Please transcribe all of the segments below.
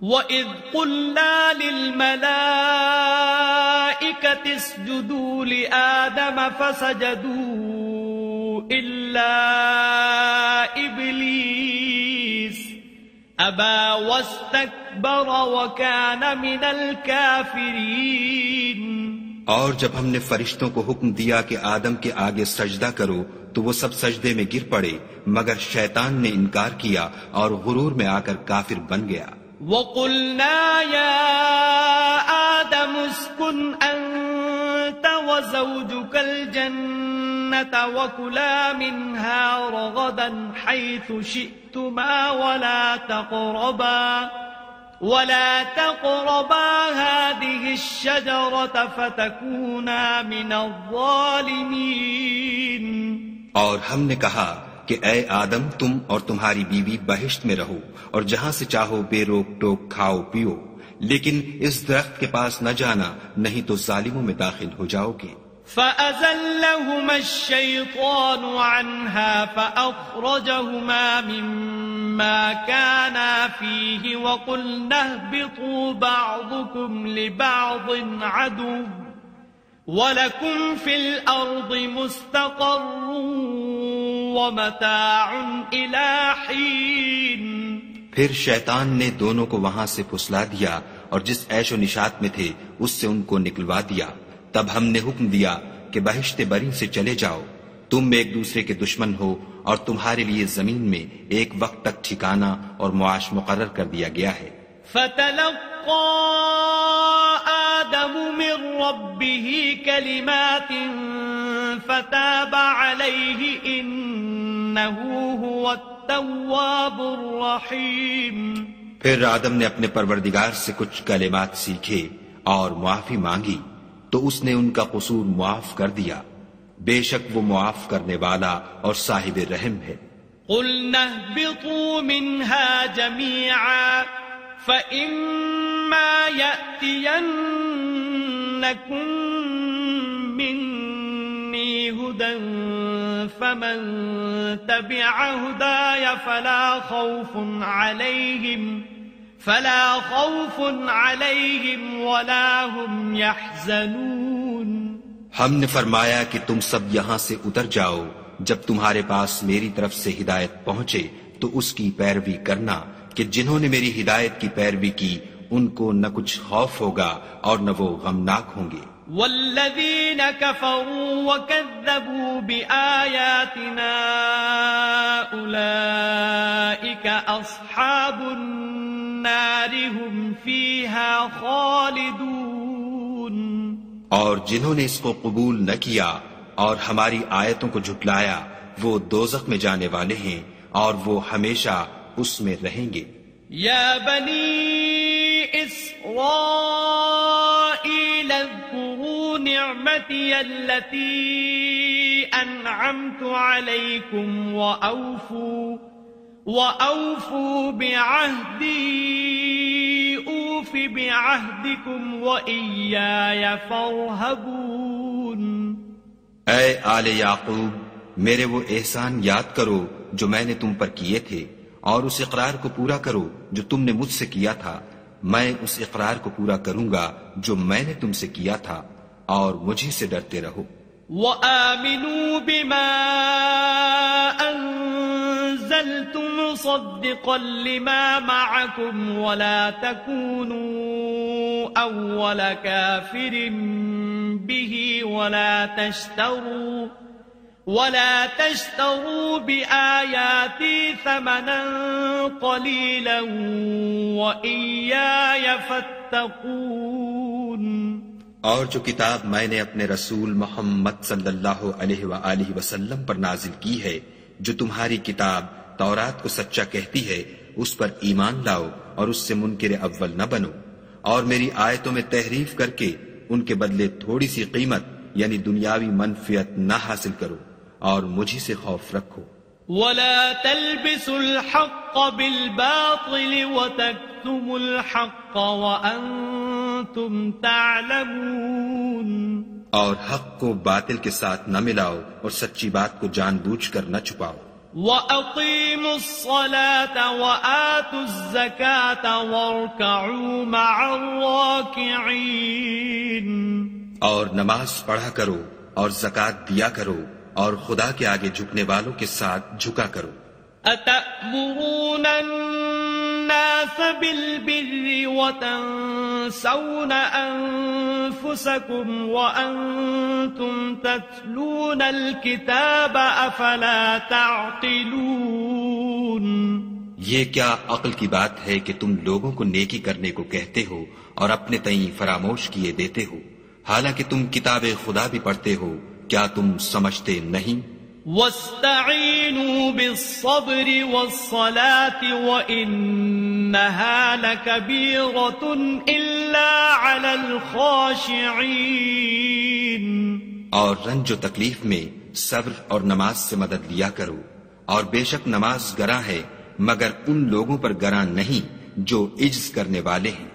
وَإِذْ قُلْنَا لِلْمَلَائِكَةِ اسْجُدُوا لِآدَمَ فَسَجَدُوا إِلَّا إِبْلِيسَ أَبَى وَاسْتَكْبَرَ وَكَانَ مِنَ الْكَافِرِينَ۔ اور جب ہم نے فرشتوں کو حکم دیا کہ آدم کے آگے سجدہ کرو تو وہ سب سجدے میں گر پڑے مگر شیطان نے انکار کیا اور غرور میں آ کر کافر بن گیا۔ وَقُلْنَا يَا آدَمُ اسْكُنْ أَنْتَ وَزَوْجُكَ الْجَنَّةَ وَكُلَا مِنْهَا رَغَدًا حَيْثُ شِئْتُمَا ولا تقربا هذه الشجرة فتكونا من الظالمين۔ اور ہم نے کہا کہ اے آدم تم اور تمہاری بیوی بہشت میں رہو اور جہاں سے چاہو بے روک ٹوک کھاؤ پیو، لیکن اس درخت کے پاس نہ جانا نہیں تو ظالموں میں داخل ہو جاؤ گے۔ فَأَزَلَّهُمَا الشَّيْطَانُ عَنْهَا فَأَخْرَجَهُمَا مِمَّا كَانَا فِيهِ وَقُلْنَا اهْبِطُوا بَعْضُكُمْ لِبَعْضٍ عَدُوٌّ وَلَكُمْ فِي الْأَرْضِ مُسْتَقَرٌّ وَمَتَاعٌ إِلَىٰ حِينٍ۔ پھر شیطان نے دونوں کو وہاں سے پھسلا دیا اور جس عیش و نشاط میں تھے اس سے ان کو نکلوا دیا۔ تب ہم نے حکم دیا کہ بہشت بری سے چلے جاؤ، تم ایک دوسرے کے دشمن ہو اور تمہارے لیے زمین میں ایک وقت تک ٹھکانہ اور معاش مقرر کر دیا گیا ہے۔ فَتَلَقَّى آدَمُ مِن رَّبِّهِ كَلِمَاتٍ فَتَابَ عَلَيْهِ إِنَّهُ هُوَ التَّوَّابُ الرَّحِيمُ۔ پھر آدم نے اپنے پروردگار سے کچھ کلمات سیکھے اور معافی مانگی تو اس نے ان کا قصور معاف کر دیا، بے شک وہ معاف کرنے والا اور صاحب رحم ہے۔ قُلْنَا اهْبِطُوا مِنْهَا جَمِيعًا فَإِمَّا يَأْتِيَنَّكُمْ مِنِّي هُدًى فَمَن تَبِعَ هُدَايَ فَلَا خوف عليهم ولا هم يحزنون۔ ہم نے فرمایا کہ تم سب یہاں سے اتر جاؤ، جب تمہارے پاس میری طرف سے ہدایت پہنچے تو اس کی پیروی کرنا کہ جنہوں نے میری ہدایت کی پیروی کی ان کو نہ کچھ خوف ہوگا اور نہ وہ غمناک ہوں گے۔ والذین کفروا وکذبوا بآیاتنا اولئک اصحاب النار هم فیہا خالدون۔ اور جنہوں نے اس کو قبول نہ کیا اور ہماری آیتوں کو جھٹلایا وہ دوزخ میں جانے والے ہیں اور وہ ہمیشہ اس میں رہیں گے۔ یا بنی اسرائیل اذکروا نعمتی التي انعمت علیکم وأوفوا بعهدي أوف بعهدكم وإياي فارهبون۔ اے آل یعقوب میرے وہ احسان یاد کرو جو میں نے تم پر کیے تھے اور اس اقرار کو پورا کرو جو تم نے مجھ سے کیا تھا، میں اس اقرار کو پورا کروں گا جو میں نے تم سے کیا تھا اور مجھے سے ڈرتے رہو۔ وآمنوا بما أنزلت مصدقا لما معكم ولا تكونوا أول كافر به ولا تشتروا بآياتي ثمنا قليلا وإياي فاتقون۔ اور جو کتاب میں نے اپنے رسول محمد صلی اللہ علیہ وآلہ وسلم پر نازل کی ہے، جو تمہاری کتاب تورات کو سچا کہتی ہے، اس پر ایمان لاؤ اور اس سے منکر اول نہ بنو، اور میری آیتوں میں تحریف کر کے ان کے بدلے تھوڑی سی قیمت یعنی دنیاوی منفعت نہ حاصل کرو اور مجھے سے خوف رکھو۔ وَلَا تَلْبِسُوا الْحَقَّ بِالْبَاطِلِ وَتَكْتُمُوا الْحَقَّ وَأَنْتُمْ تَعْلَمُونَ۔ اور حق کو باطل کے ساتھ نہ ملاؤ اور سچی بات کو جان بوجھ کر نہ چھپاؤ۔ وَأَقِيمُوا وأقيموا الصلاة وآتوا الزكاة واركعوا مع الراكعين. اور نماز پڑھا کرو اور زکوٰۃ دیا کرو اور خدا کے آگے جھکنے والوں کے ساتھ جھکا کرو. أتأمرون الناس بالبر وتنسون أنفسكم وأنتم تتلون الكتاب أفلا تعقلون. یہ کیا عقل کی بات ہے کہ تم لوگوں کو نیکی کرنے کو کہتے ہو اور اپنے تئیں فراموش کیے دیتے ہو، حالانکہ تم کتاب خدا بھی پڑھتے ہو. کیا تم سمجھتے نہیں؟ وَاسْتَعِينُوا بِالصَّبْرِ وَالصَّلَاةِ وَإِنَّهَا لَكَبِيرَةٌ إِلَّا عَلَى الْخَاشِعِينَ. اور رنج و تکلیف میں صبر اور نماز سے مدد لیا کرو، اور بے شک نماز گراں ہے مگر ان لوگوں پر گراں نہیں جو عجز کرنے والے ہیں.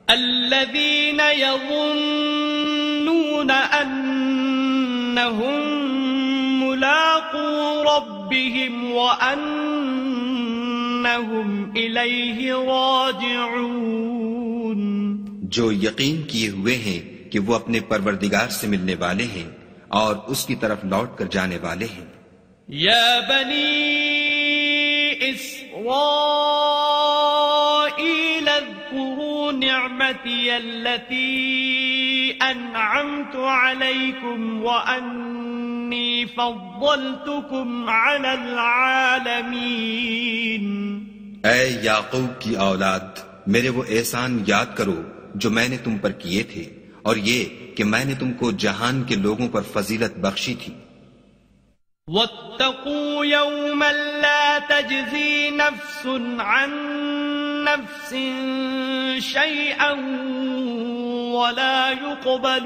الَّذِينَ يَظُنُّونَ أَنَّهُمْ ملاقو ربهم وأنهم إليه راجعون. جو یقین کیے ہوئے ہیں کہ وہ اپنے پروردگار سے ملنے والے ہیں اور اس کی طرف لوٹ کر جانے والے ہیں. یا بنی اسرائیل اذکروا نعمتی التي انعمت علیکم وانی فضلتکم علی العالمین. اے یعقوب کی اولاد، میرے وہ احسان یاد کرو جو میں نے تم پر کیے تھے، اور یہ کہ میں نے تم کو جہان کے لوگوں پر فضیلت بخشی تھی. واتقوا يوما لا تجزي نفس عن نفس شيئا ولا يقبل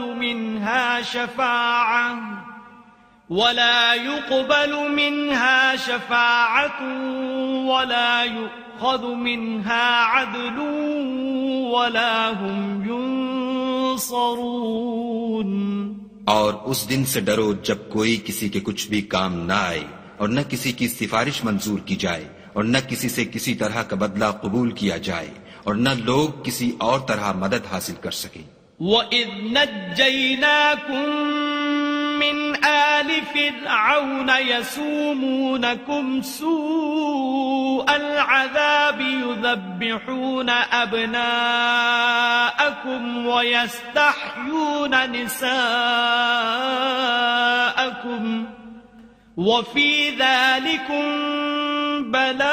منها شفاعة ولا يؤخذ منها عدل ولا هم ينصرون. اور اس دن سے ڈرو جب کوئی کسی کے کچھ بھی کام نہ آئے، اور نہ کسی کی سفارش منظور کی جائے، اور نہ کسی سے کسی طرح کا بدلہ قبول کیا جائے، اور نہ لوگ کسی اور طرح مدد حاصل کر سکیں. وَإِذْ نَجَّيْنَاكُمْ مِنْ آلِ فِرْعَوْنَ يَسُومُونَكُمْ سُوءَ الْعَذَابِ يُذَبِّحُونَ أَبْنَاءَكُمْ وَيَسْتَحْيُونَ نِسَاءَكُمْ وَفِي ذَلِكُمْ بَلَاءٌ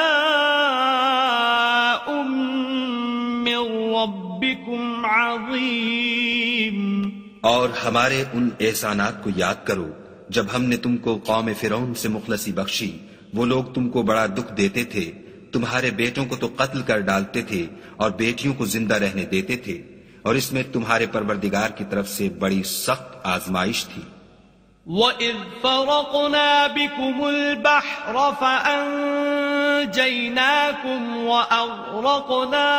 مِّن رَّبِّكُمْ عَظِيمٌ. اور ہمارے ان احسانات کو یاد کرو جب ہم نے تم کو قوم فرعون سے مخلصی بخشی. وہ لوگ تم کو بڑا دکھ دیتے تھے، تمہارے بیٹوں کو تو قتل کر ڈالتے تھے اور بیٹیوں کو زندہ رہنے دیتے تھے، اور اس میں تمہارے پروردگار کی طرف سے بڑی سخت آزمائش تھی. وَإِذْ فَرَقْنَا بِكُمُ الْبَحْرَ فَأَنْجَيْنَاكُمْ وَأَغْرَقْنَا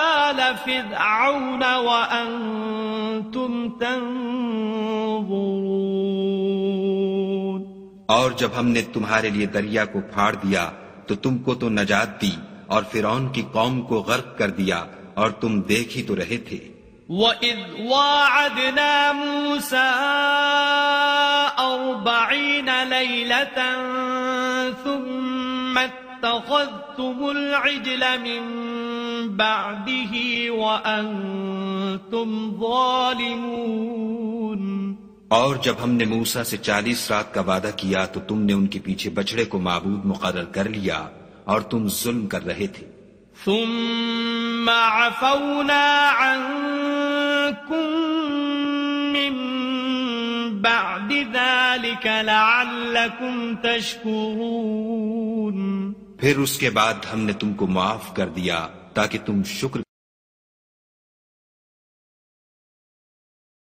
آلَ فِرْعَوْنَ وَأَنْتُمْ تَنْظُرُونَ. اور جب ہم نے تمہارے لیے دریا کو پھاڑ دیا تو تم کو تو نجات دی، اور فرعون کی قوم کو غرق کر دیا اور تم دیکھ ہی تو رہے تھے. وَإِذْ وَاعَدْنَا مُوسَىٰ 40 لَيْلَةً ثُمَّ اتَّخَذْتُمُ الْعِجْلَ مِن بَعْدِهِ وَأَنْتُمْ ظَالِمُونَ. اور جب ہم نے موسیٰ سے 40 رات کا وعدہ کیا تو تم نے ان کے پیچھے بچڑے کو معبود مقرر کر لیا اور تم ظلم کر رہے تھے. ثم عفونا عنكم من بعد ذلك لعلكم تشكرون. پھر اس کے بعد ہم نے تم کو معاف کر دیا تاکہ تم شکر